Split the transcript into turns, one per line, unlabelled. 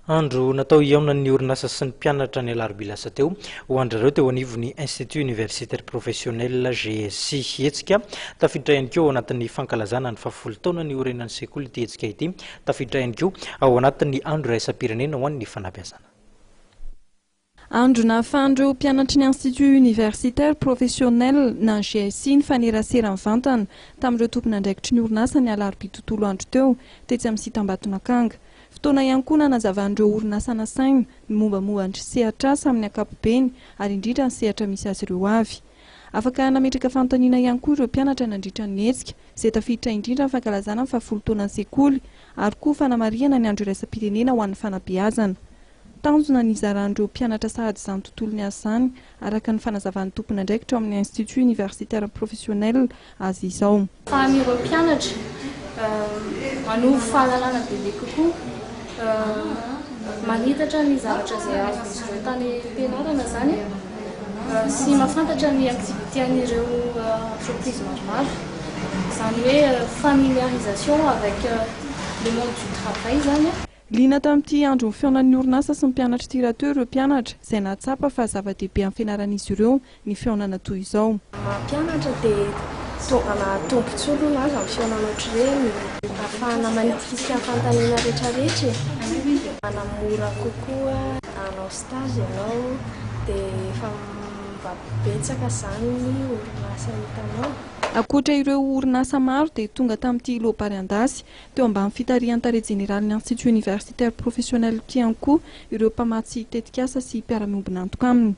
Andro natao iaonan'ny orinasa sy ny mpianatra ny alarobia lasa teo ho andrareo teo anivon'ny Institut Universitaire Professionnel GSI hetsika tafiditra ihany koa ao anatin'ny fankalazana ny 70 taona ny orenan'ny sekoly ity hetsika ity tafiditra ihany koa ao anatin'ny andro iraisam-pirenena ho an'ny fanabeazana.
Andro nahafandro mpianatry ny Institut Universitaire Professionnel na GSI ny fanerasera mivantana tamin'ireo tompon'andraikitry ny orinasa ny alarobia tontolo andro teo tetsy amin'ny Sitambatonakanga. Fotoana ihany koa nanazavandreo orinasa nasaina ny mombamomba ny sehatra amin'ny ankapobeny ary indrindra ny sehatra misy azy ireo avy. Afaka nametraka fanontaniana ihany koa ireo mpianatra nandritra ny hetsika izay tafiditra indrindra ny fankalazana ny 70 taonan'ny sekoly ary koa fanamariana ny andro iraisam-pirenena ho an'ny fanabeazana. Tanjona nizarandreo mpianatra sahady izany tontolo ny asany araka ny fanazavan'ny tompon'andraikitra amin'ny Institut Universitaire Professionnel azy izao.
Fahamireo mpianatra manovo fahalalana bebe kokoa, manitatra ny zavatra izay azo ireo tany ampianarana zany sy mahafantatra ny activité-an'ireo entreprise maromaro, izany hoe familiarisation avec le monde du travail zany.
Liana tamin'ity andro ny fionan'ny orinasa sy ny mpianatra tirateo ireo mpianatra izay nahatsapa fa zava-dehibe amin'ny fianaran'izy ireo ny fionana toy izao.
Mpianatra dia tombontsoa aloha azo amin'ny fionana ohatr'ireny, ahafahana manitifisika fantanina rehetrarehetra, manamora kokoa hanao stage ianao dia efa mba betsaka izany ny orinasa hitanao.
Ankoatra ireo orinasa maro dia tonga tamin'ity lobary andasy teo ambany fitarihan'ny tarety jeneraly ny Institut Universitaire Professionnel ihany koa ireo mpamatsy tetikasa sy mpiara-miombina antoka aminy.